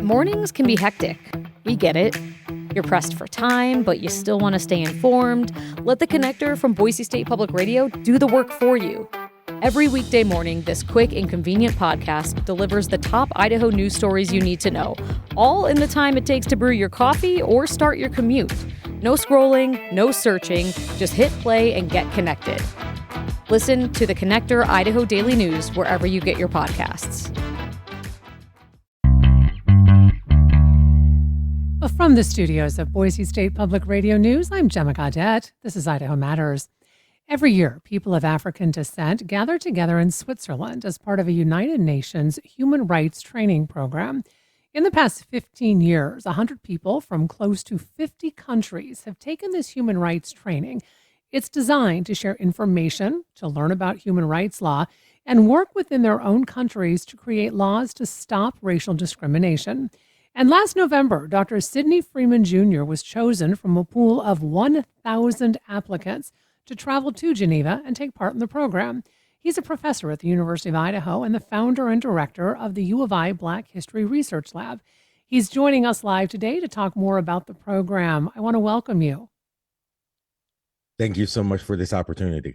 Mornings can be hectic. We get it. You're pressed for time, but you still want to stay informed. Let the connector from Boise State Public Radio do the work for you. Every weekday morning, this quick and convenient podcast delivers the top Idaho news stories you need to know, all in the time it takes to brew your coffee or start your commute. No scrolling, no searching, just hit play and get connected. Listen to the Connector Idaho Daily News wherever you get your podcasts. From the studios of Boise State Public Radio News, I'm Gemma Gaudette. This is Idaho Matters. Every year, people of African descent gather together in Switzerland as part of a United Nations human rights training program. In the past 15 years, 100 people from close to 50 countries have taken this human rights training. It's designed to share information, to learn about human rights law, and work within their own countries to create laws to stop racial discrimination. And last November, Dr. Sidney Freeman Jr. was chosen from a pool of 1,000 applicants to travel to Geneva and take part in the program. He's a professor at the University of Idaho and the founder and director of the U of I Black History Research Lab. He's joining us live today to talk more about the program. I want to welcome you. Thank you so much for this opportunity.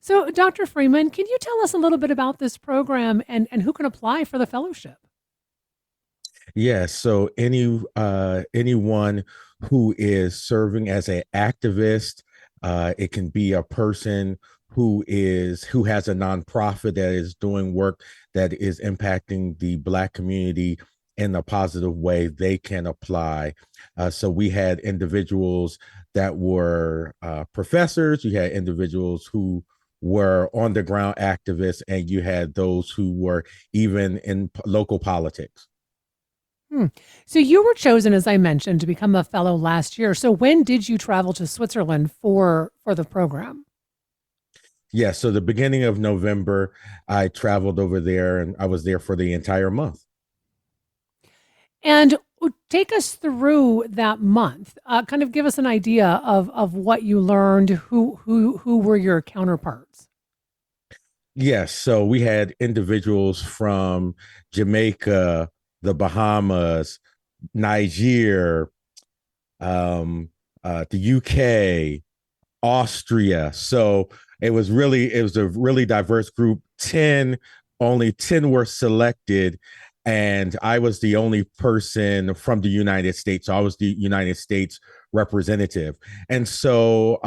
So, Dr. Freeman, can you tell us a little bit about this program and who can apply for the fellowship? Yes. So anyone who is serving as an activist, it can be a person who has a nonprofit that is doing work that is impacting the Black community in a positive way, they can apply. So we had individuals that were professors, you had individuals who were on the ground activists, and you had those who were even in local politics. So you were chosen, as I mentioned, to become a fellow last year. So when did you travel to Switzerland for the program? Yeah, so the beginning of November, I traveled over there and I was there for the entire month. And take us through that month. Kind of give us an idea of what you learned, who were your counterparts? Yes, so we had individuals from Jamaica, the Bahamas, Niger, the UK, Austria. So it was a really diverse group. Only 10 were selected, and I was the only person from the United States. So I was the United States representative. And so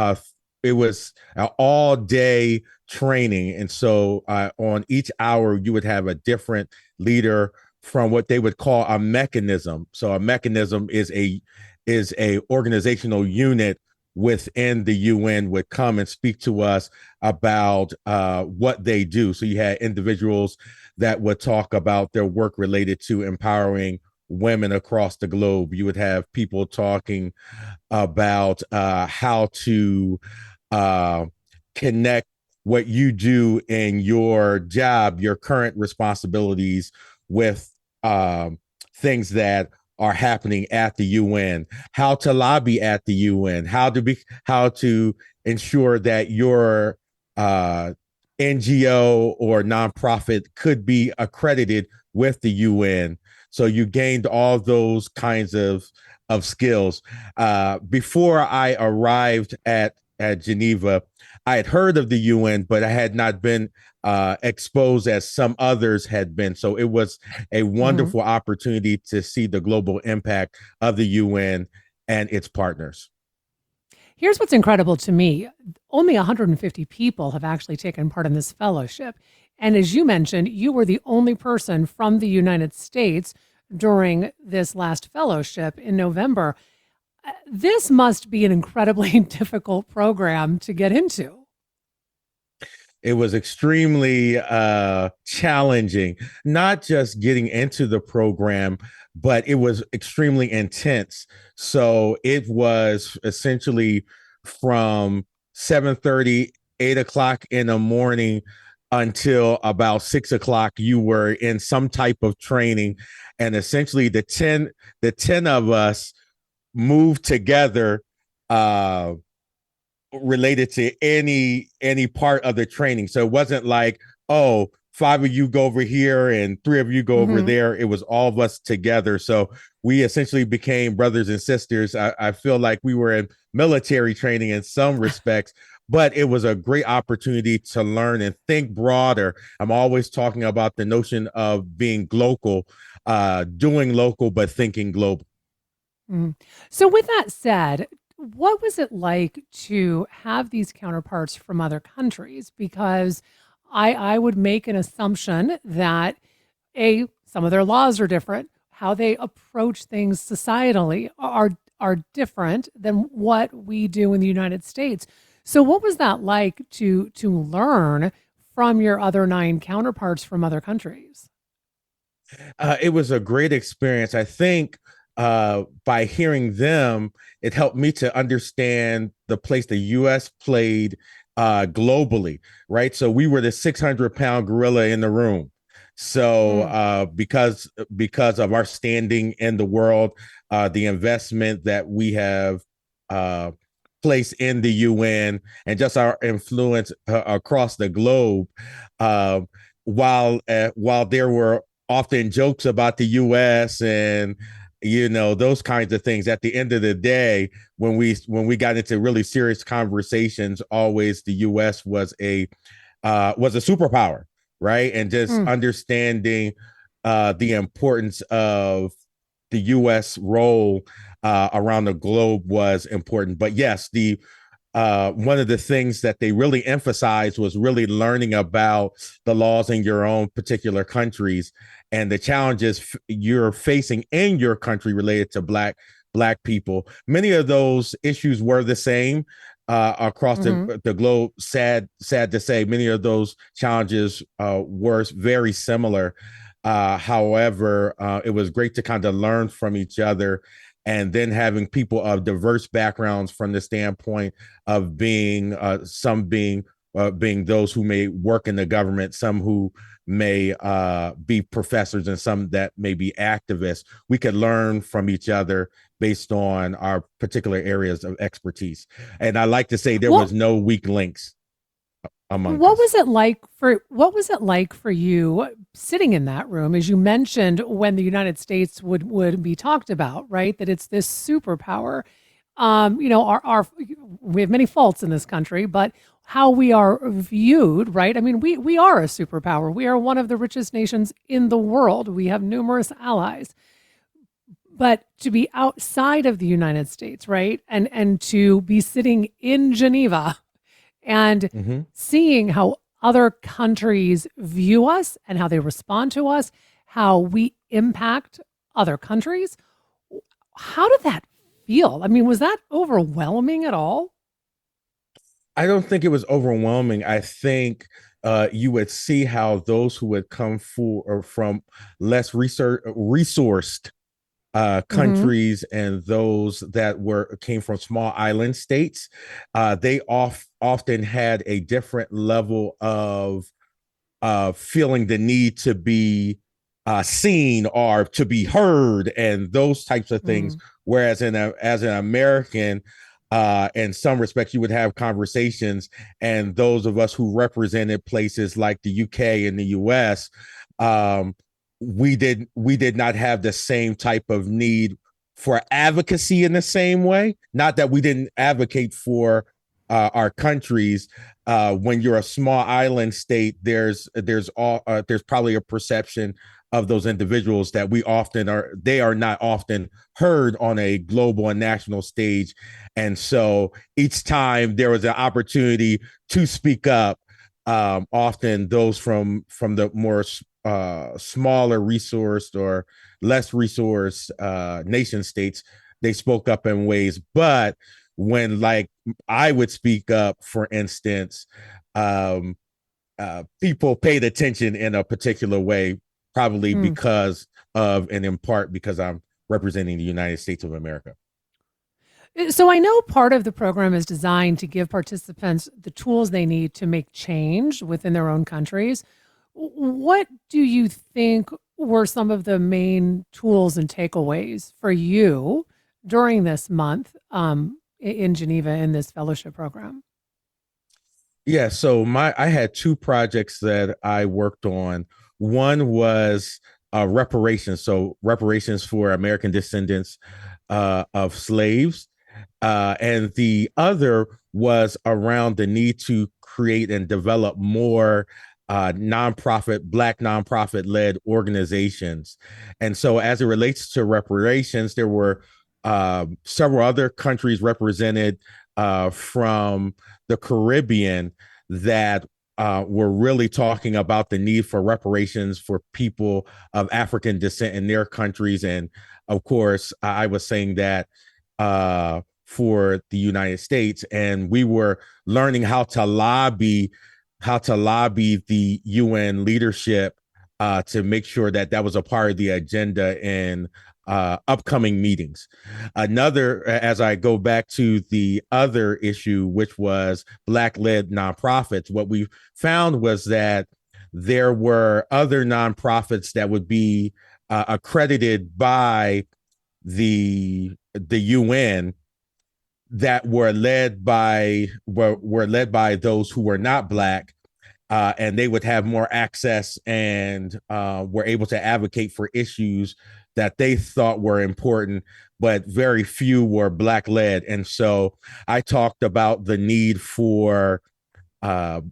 it was an all-day training. And so on each hour, you would have a different leader from what they would call a mechanism. So a mechanism is a organizational unit within the UN would come and speak to us about what they do. So you had individuals that would talk about their work related to empowering women across the globe. You would have people talking about how to connect what you do in your job, your current responsibilities, with things that are happening at the UN, how to lobby at the UN, how to ensure that your NGO or nonprofit could be accredited with the UN. So you gained all those kinds of skills. Before I arrived at Geneva, I had heard of the UN, but I had not been exposed as some others had been. So it was a wonderful opportunity to see the global impact of the UN and its partners. Here's what's incredible to me. Only 150 people have actually taken part in this fellowship. And as you mentioned, you were the only person from the United States during this last fellowship in November. This must be an incredibly difficult program to get into. It was extremely challenging, not just getting into the program, but it was extremely intense. So it was essentially from 7:30, 8 o'clock in the morning until about 6 o'clock, you were in some type of training. And essentially the 10 of us moved together related to any part of the training. So it wasn't like, oh, five of you go over here and three of you go over Mm-hmm. there. It was all of us together. So we essentially became brothers and sisters. I feel like we were in military training in some respects, but it was a great opportunity to learn and think broader. I'm always talking about the notion of being local, doing local, but thinking global. Mm. So, with that said, what was it like to have these counterparts from other countries? Because I would make an assumption that some of their laws are different, how they approach things societally are different than what we do in the United States. So, what was that like to learn from your other nine counterparts from other countries? It was a great experience. I think by hearing them, it helped me to understand the place the U.S. played globally, right? So we were the 600-pound gorilla in the room. So Mm, because of our standing in the world, the investment that we have uh, placed in the UN, and just our influence across the globe, uh, while there were often jokes about the US and those kinds of things, at the end of the day, when we got into really serious conversations, always the US was a superpower, right? And just mm, understanding the importance of the US role around the globe was important. But yes, the one of the things that they really emphasized was really learning about the laws in your own particular countries and the challenges you're facing in your country related to black people. Many of those issues were the same across mm-hmm. the globe. Sad to say, many of those challenges were very similar. However, it was great to kind of learn from each other, and then having people of diverse backgrounds from the standpoint of being some being those who may work in the government, some who may be professors, and some that may be activists. We could learn from each other based on our particular areas of expertise. And I like to say there What was no weak links among What us. was it like for you sitting in that room, as you mentioned, when the United States would be talked about, right? That it's this superpower. Our we have many faults in this country, but how we are viewed, right? I mean, we are a superpower. We are one of the richest nations in the world. We have numerous allies. But to be outside of the United States, right? And to be sitting in Geneva and Mm-hmm. seeing how other countries view us and how they respond to us, how we impact other countries. How did that feel? I mean, was that overwhelming at all? I don't think it was overwhelming. I think you would see how those who would come for or from less resourced Mm-hmm. countries, and those that were came from small island states, they often had a different level of feeling the need to be seen or to be heard, and those types of things. Mm, Whereas as an American, in some respects, you would have conversations, and those of us who represented places like the UK and the US, um, we did not have the same type of need for advocacy in the same way. Not that we didn't advocate for our countries. When you're a small island state, there's probably a perception of those individuals that they are not often heard on a global and national stage. And so each time there was an opportunity to speak up, often those from the more smaller resourced or less resourced nation states, they spoke up in ways. But when, like, I would speak up, for instance, um, people paid attention in a particular way, probably mm. because of, and in part because I'm representing the United States of America. So I know part of the program is designed to give participants the tools they need to make change within their own countries. What do you think were some of the main tools and takeaways for you during this month in Geneva in this fellowship program? Yeah, so my I had two projects that I worked on. One was reparations, so reparations for American descendants of slaves, and the other was around the need to create and develop more Black nonprofit led organizations. And so, as it relates to reparations, there were several other countries represented from the Caribbean that were really talking about the need for reparations for people of African descent in their countries. And of course, I was saying that for the United States, and we were learning how to lobby the UN leadership to make sure that that was a part of the agenda in upcoming meetings. Another, as I go back to the other issue, which was Black led nonprofits, what we found was that there were other nonprofits that would be accredited by the UN that were led by those who were not Black, and they would have more access and were able to advocate for issues that they thought were important, but very few were Black led. And so I talked about the need for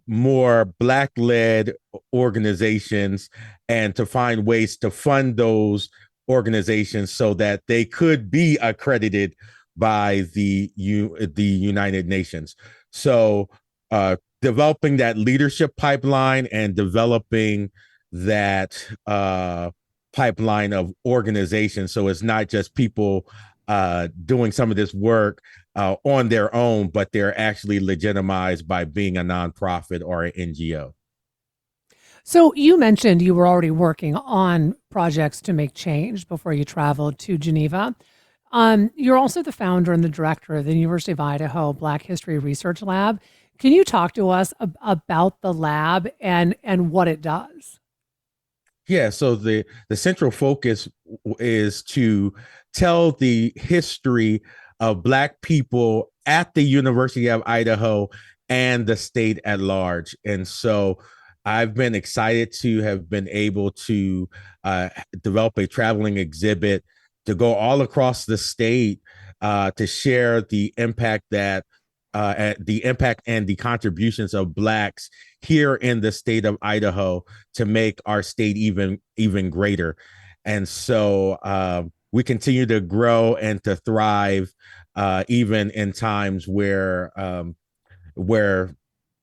more Black led organizations and to find ways to fund those organizations so that they could be accredited by the United Nations. So developing that leadership pipeline and developing that pipeline of organization, so it's not just people doing some of this work on their own, but they're actually legitimized by being a nonprofit or an NGO. So you mentioned you were already working on projects to make change before you traveled to Geneva. You're also the founder and the director of the University of Idaho Black History Research Lab. Can you talk to us about the lab and what it does? Yeah, so the central focus is to tell the history of Black people at the University of Idaho and the state at large. And so I've been excited to have been able to uh, develop a traveling exhibit to go all across the state to share the impact and the contributions of Blacks here in the state of Idaho to make our state even greater. And so we continue to grow and to thrive, even in times where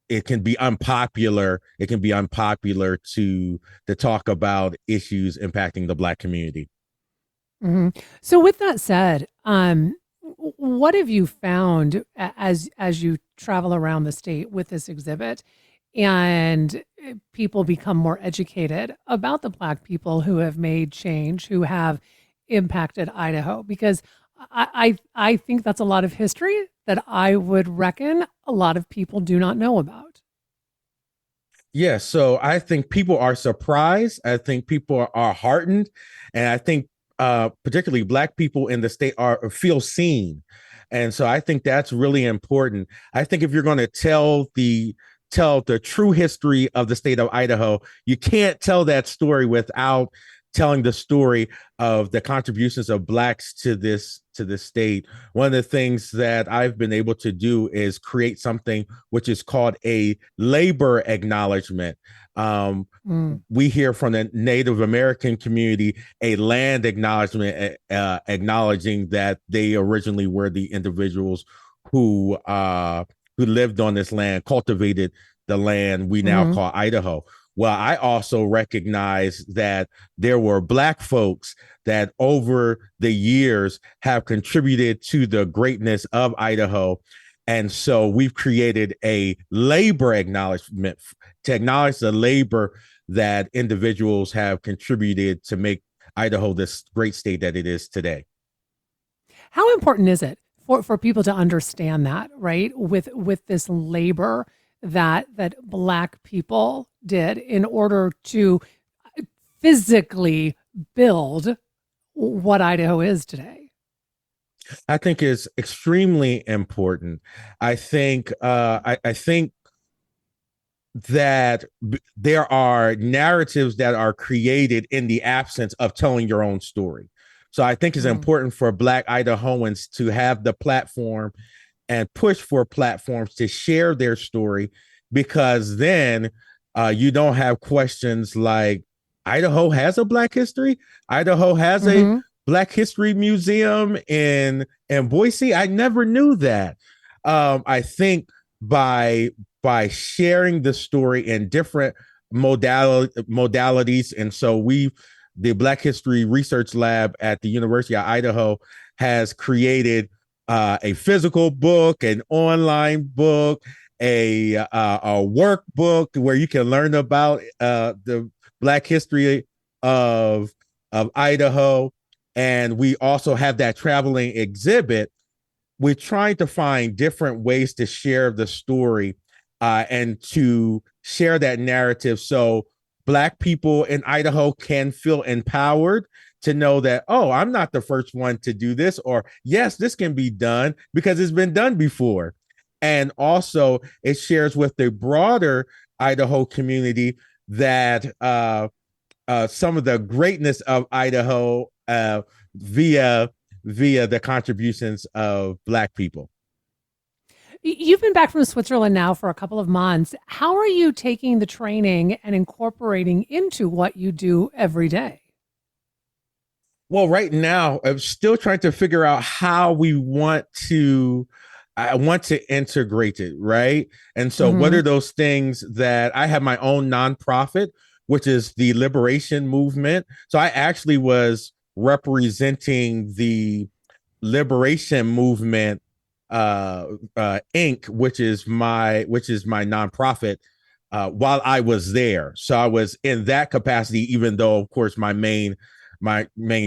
it can be unpopular. It can be unpopular to talk about issues impacting the Black community. hmm So, with that said, what have you found as you travel around the state with this exhibit, and people become more educated about the Black people who have made change, who have impacted Idaho? Because I think that's a lot of history that I would reckon a lot of people do not know about. Yeah, so I think people are surprised. I think people are heartened, and I think particularly Black people in the state are feel seen, and so I think that's really important. I think if you're going to tell the true history of the state of Idaho, you can't tell that story without telling the story of the contributions of Blacks to this state. One of the things that I've been able to do is create something which is called a labor acknowledgement. Um, Mm. we hear from the Native American community a land acknowledgement, acknowledging that they originally were the individuals who lived on this land, cultivated the land we now hmm call Idaho. Well, I also recognize that there were Black folks that over the years have contributed to the greatness of Idaho. And so we've created a labor acknowledgement to acknowledge the labor that individuals have contributed to make Idaho this great state that it is today. How important is it for people to understand that, right? With this labor that Black people did in order to physically build what Idaho is today. I think is extremely important. I think there are narratives that are created in the absence of telling your own story. So I think it's important for Black Idahoans to have the platform and push for platforms to share their story, because then you don't have questions like, Idaho has a Black history. Idaho has a Black History Museum in Boise. I never knew that. I think by sharing the story in different modalities, and so the Black History Research Lab at the University of Idaho has created a physical book, an online book, a workbook where you can learn about the Black history of Idaho, and we also have that traveling exhibit. We're trying to find different ways to share the story and to share that narrative, so Black people in Idaho can feel empowered to know that, oh, I'm not the first one to do this, or yes, this can be done because it's been done before. And also it shares with the broader Idaho community that some of the greatness of Idaho via the contributions of Black people. You've been back from Switzerland now for a couple of months. How are you taking the training and incorporating into what you do every day? Well, right now, I'm still trying to figure out how I want to integrate it, right? And so what are those things that I have my own nonprofit, which is the Liberation Movement. So I actually was representing the Liberation Movement Inc., which is my nonprofit, while I was there. So I was in that capacity, even though, of course, my main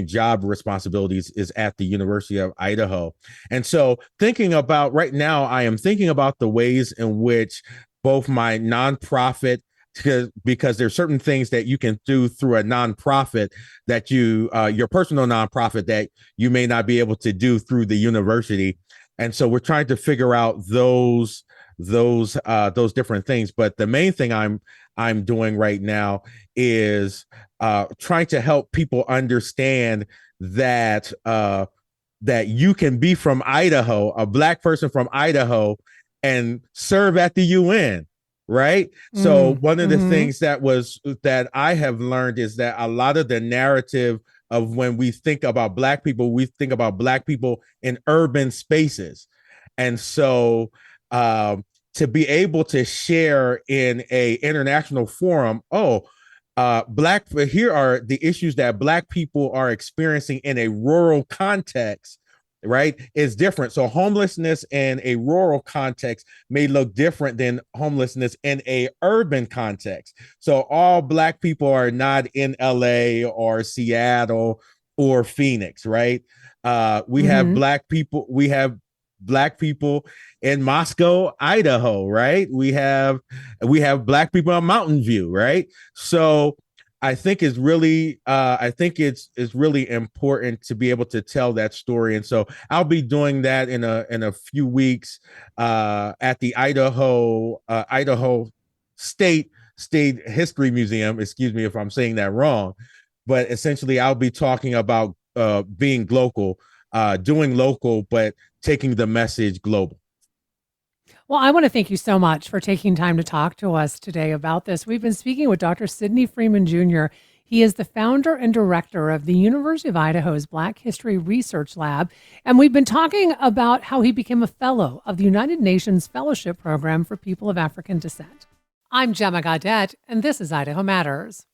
job responsibilities is at the University of Idaho. And so thinking about right now, I am thinking about the ways in which both my nonprofit, because there's certain things that you can do through a nonprofit that your personal nonprofit that you may not be able to do through the university. And so we're trying to figure out those different things. But the main thing I'm doing right now is trying to help people understand that that you can be from Idaho, a Black person from Idaho, and serve at the UN. Right. So one of the things that I have learned is that a lot of the narrative of when we think about Black people, we think about Black people in urban spaces. And so to be able to share in a international forum, here are the issues that Black people are experiencing in a rural context, right, is different. So homelessness in a rural context may look different than homelessness in a urban context. So all Black people are not in LA or Seattle or Phoenix, right? We have Black people in Moscow, Idaho, right? We have Black people in Mountain View, right? So I think it's really important to be able to tell that story. And so I'll be doing that in a few weeks at the Idaho State History Museum. Excuse me if I'm saying that wrong, but essentially I'll be talking about being local, doing local, but taking the message global. Well, I want to thank you so much for taking time to talk to us today about this. We've been speaking with Dr. Sidney Freeman Jr. He is the founder and director of the University of Idaho's Black History Research Lab. And we've been talking about how he became a fellow of the United Nations Fellowship Program for People of African Descent. I'm Gemma Gaudette, and this is Idaho Matters.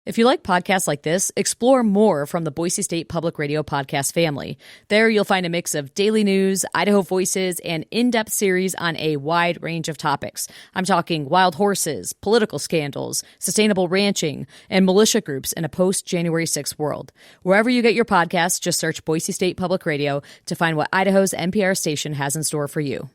If you like podcasts like this, explore more from the Boise State Public Radio podcast family. There you'll find a mix of daily news, Idaho Voices, and in-depth series on a wide range of topics. I'm talking wild horses, political scandals, sustainable ranching, and militia groups in a post-January 6th world. Wherever you get your podcasts, just search Boise State Public Radio to find what Idaho's NPR station has in store for you.